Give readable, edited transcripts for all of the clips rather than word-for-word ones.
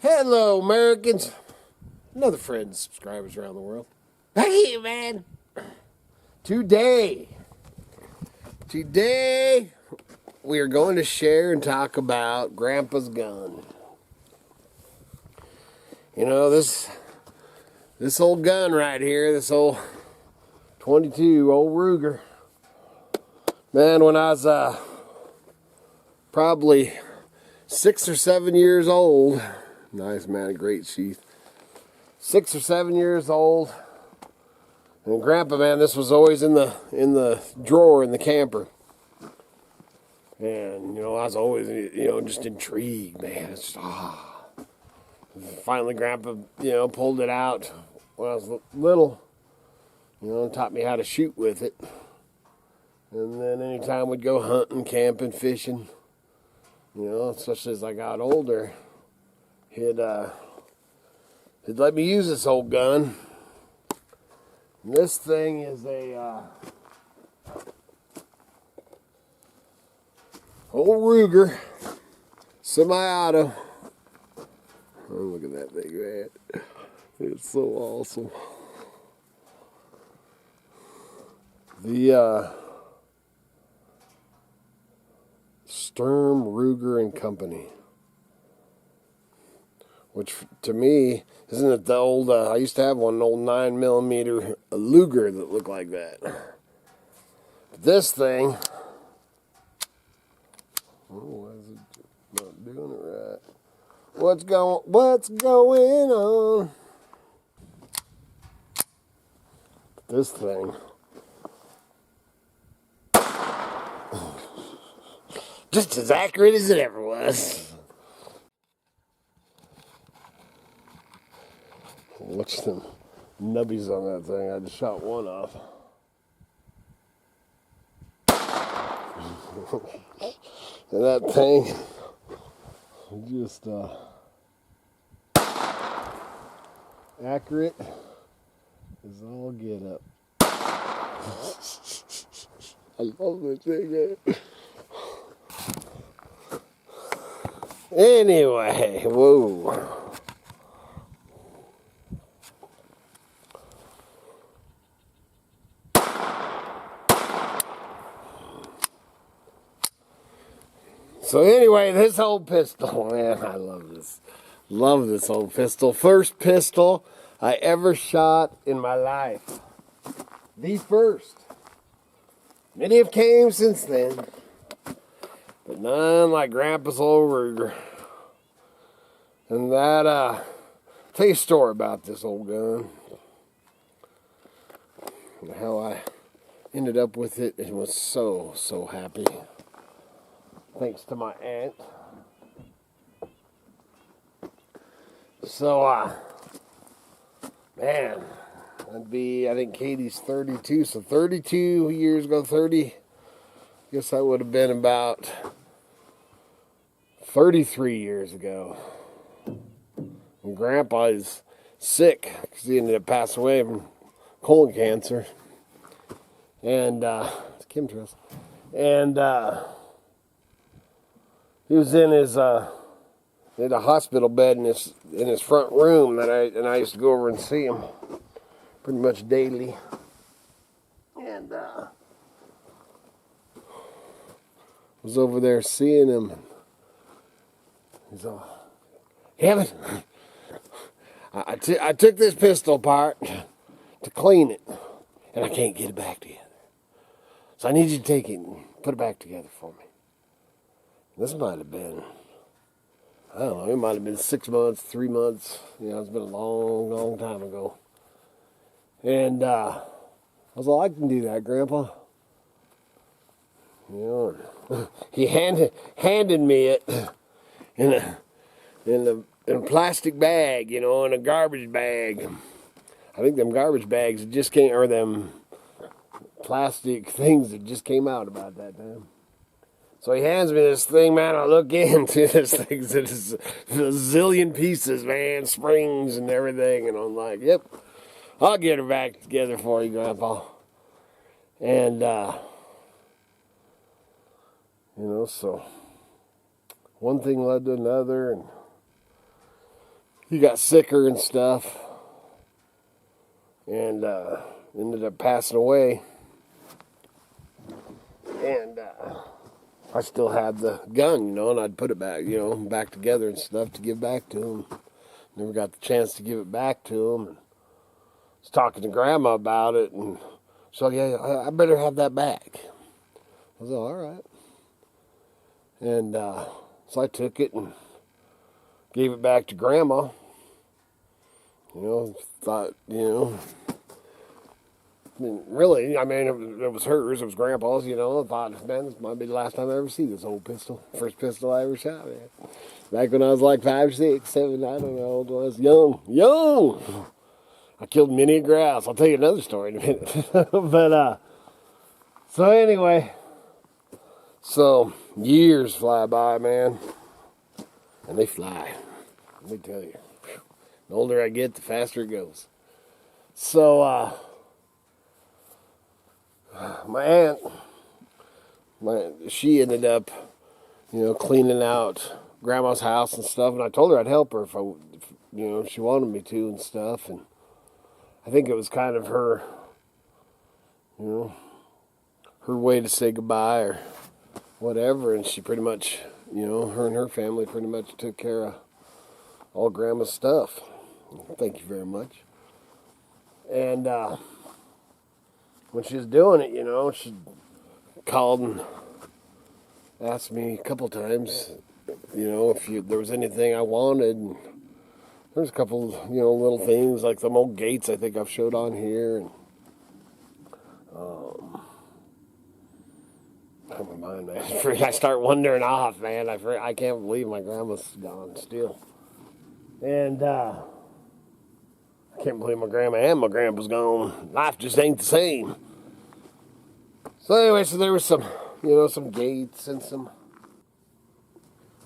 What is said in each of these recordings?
Hello, Americans, and other friends and subscribers around the world. Hey, man. Today, we are going to share and talk about Grandpa's gun. You know, this old gun right here, this old 22 old Ruger. Man, when I was probably 6 or 7 years old, nice man, a great sheath. 6 or 7 years old, and Grandpa, man, this was always in the drawer in the camper. And you know, I was always, just intrigued, man. It's just Finally, Grandpa, pulled it out when I was little. And taught me how to shoot with it. And then anytime we'd go hunting, camping, fishing, especially as I got older, he'd let me use this old gun. And this thing is a old Ruger, semi-auto. Oh, look at that thing, man. It's so awesome. The Sturm Ruger and Company, which to me, isn't it the old, I used to have an old 9mm Luger that looked like that. But this thing, why is it not doing it right? What's going on? This thing, just as accurate as it ever was. Watch them nubbies on that thing. I just shot one off. And that thing just accurate as all get up. I love this thing, man. Anyway, whoa. So anyway, this old pistol, man, I love this. Love this old pistol. First pistol I ever shot in my life. The first. Many have came since then, but none like Grandpa's old Ruger. And that, I'll tell you a story about this old gun. And how I ended up with it and was so happy. Thanks to my aunt. So, man, that'd be, I think Katie's 32, so 32 years ago, 30, I guess that would have been about 33 years ago. And Grandpa is sick, because he ended up passing away from colon cancer. And, it's chemtrails. And, he was in his a hospital bed in his front room I used to go over and see him pretty much daily. And was over there seeing him. He's all, Kevin, I took this pistol apart to clean it, and I can't get it back together. So I need you to take it and put it back together for me. This might have been, I don't know, it might have been 6 months, 3 months. It's been a long time ago. And I was like, I can do that, Grandpa. He handed me it in a plastic bag, in a garbage bag. I think them garbage bags just came, or them plastic things that just came out about that time. So he hands me this thing, man. I look into this thing. It's a zillion pieces, man. Springs and everything. And I'm like, yep, I'll get her back together for you, Grandpa. And, so one thing led to another. And he got sicker and stuff, and ended up passing away. And I still had the gun, you know, and I'd put it back, you know, back together and stuff to give back to him. Never got the chance to give it back to him. And I was talking to Grandma about it, and so yeah, I better have that back. I was like, all right. And so I took it and gave it back to Grandma. You know, thought, you know, I mean, really, I mean, it was hers, it was Grandpa's, you know. I thought, man, this might be the last time I ever see this old pistol. First pistol I ever shot, man. Back when I was like 5, 6, 7, I don't know how old I was. Young. I killed many a grouse. I'll tell you another story in a minute. But, so anyway, so years fly by, man. And they fly. Let me tell you. The older I get, the faster it goes. So, my aunt, she ended up, you know, cleaning out Grandma's house and stuff. And I told her I'd help her if you know, if she wanted me to and stuff. And I think it was kind of her, you know, her way to say goodbye or whatever. And she pretty much, you know, her and her family pretty much took care of all Grandma's stuff. Thank you very much. And when she was doing it, you know, she called and asked me a couple times, you know, if there was anything I wanted. And there was a couple, you know, little things like some old gates I think I've showed on here. And oh, my mind, man. I start wandering off, man. I can't believe my grandma's gone still. And I can't believe my grandma and my grandpa's gone. Life just ain't the same. So anyway, so there was some, you know, some gates and some,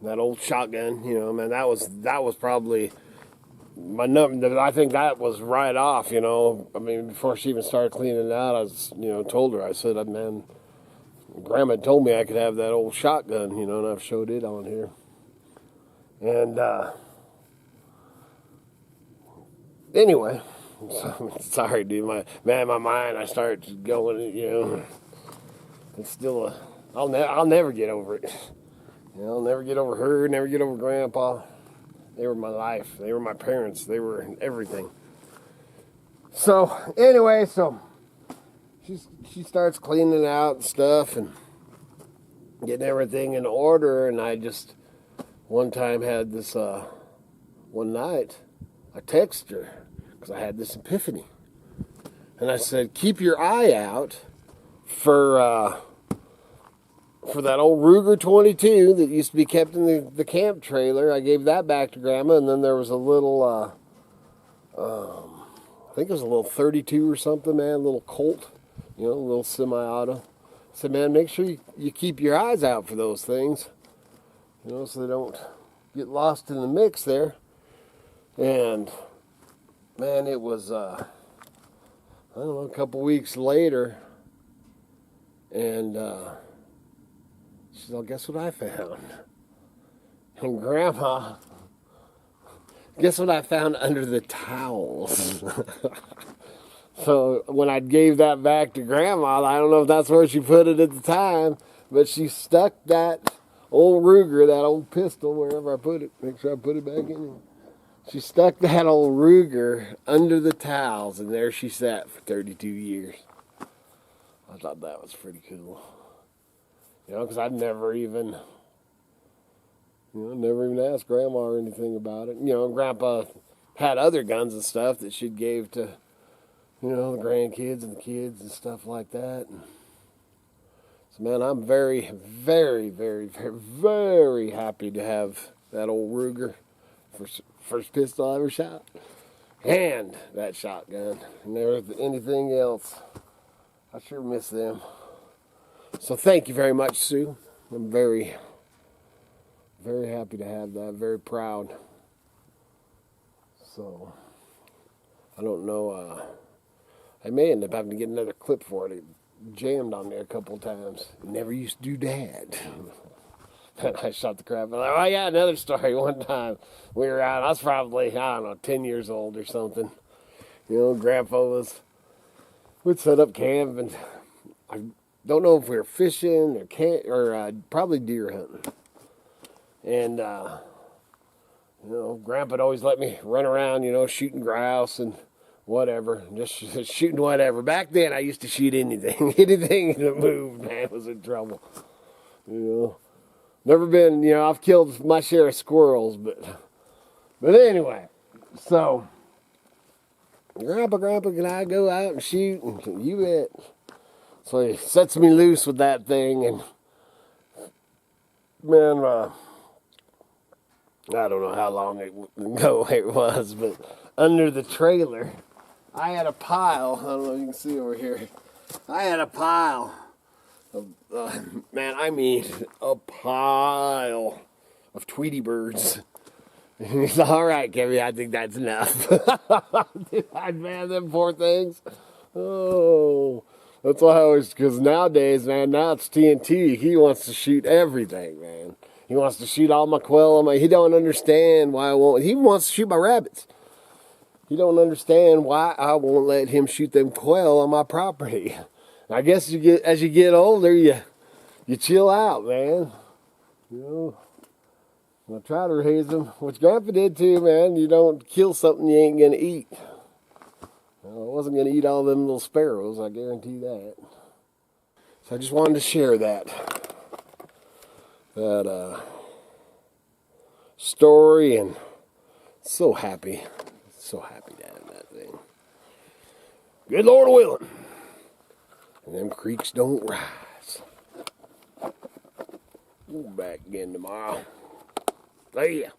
that old shotgun, you know, man, that was probably my number. I think that was right off, you know. I mean, before she even started cleaning it out, I was, you know, told her, I said, man, Grandma told me I could have that old shotgun, you know, and I've showed it on here. And, anyway, so, sorry, dude. My mind, I start going, you know. It's still I'll never get over it. You know, I'll never get over her, never get over Grandpa. They were my life. They were my parents. They were everything. So, anyway, so she starts cleaning out and stuff and getting everything in order. And I just, one time had this, one night, I texted her because I had this epiphany. And I said, keep your eye out for that old Ruger 22 that used to be kept in the camp trailer. I gave that back to Grandma, and then there was a little, I think it was a little 32 or something, man, a little Colt, you know, a little semi-auto. I said, man, make sure you keep your eyes out for those things, you know, so they don't get lost in the mix there. And, man, it was, I don't know, a couple weeks later, and she said, well, guess what I found? And Grandma, guess what I found under the towels? So when I gave that back to Grandma, I don't know if that's where she put it at the time, but she stuck that old Ruger, that old pistol, wherever I put it, make sure I put it back in. She stuck that old Ruger under the towels, and there she sat for 32 years. I thought that was pretty cool. You know, because I'd never even asked Grandma or anything about it. You know, Grandpa had other guns and stuff that she gave to, you know, the grandkids and the kids and stuff like that. And so, man, I'm very, very, very, very, very happy to have that old Ruger, first pistol I ever shot, and that shotgun. And never anything else. I sure miss them. So thank you very much, Sue. I'm very, very happy to have that. Very proud. So, I don't know. I may end up having to get another clip for it. It jammed on there a couple times. Never used to do that. And I shot the crap. Like, oh yeah, another story. One time we were out. I was probably, I don't know, 10 years old or something. You know, Grandpa we'd set up camp, and I don't know if we were fishing or probably deer hunting. And you know, Grandpa'd always let me run around, you know, shooting grouse and whatever, just shooting whatever. Back then, I used to shoot anything. Anything that moved, man, was in trouble. You know, never been, you know, I've killed my share of squirrels, but anyway, so Grandpa, can I go out and shoot? And you bet. So he sets me loose with that thing, and man, I don't know how long ago it was, but under the trailer, I had a pile. I don't know if you can see over here. I had a pile of, man, I mean a pile of Tweety birds. He's all right, Kevin. I think that's enough. Man, them poor things. Oh, that's why I always, because nowadays, man, now it's TNT. He wants to shoot everything, man. He wants to shoot all my quail. He don't understand why I won't. He wants to shoot my rabbits. He don't understand why I won't let him shoot them quail on my property. I guess as you get older, you chill out, man. You know, I try to raise them, which Grandpa did too, man. You don't kill something you ain't gonna eat. Well, I wasn't gonna eat all them little sparrows, I guarantee that. So I just wanted to share that story, and so happy to have that thing. Good Lord willing, and them creeks don't rise. We'll be back again tomorrow. See ya.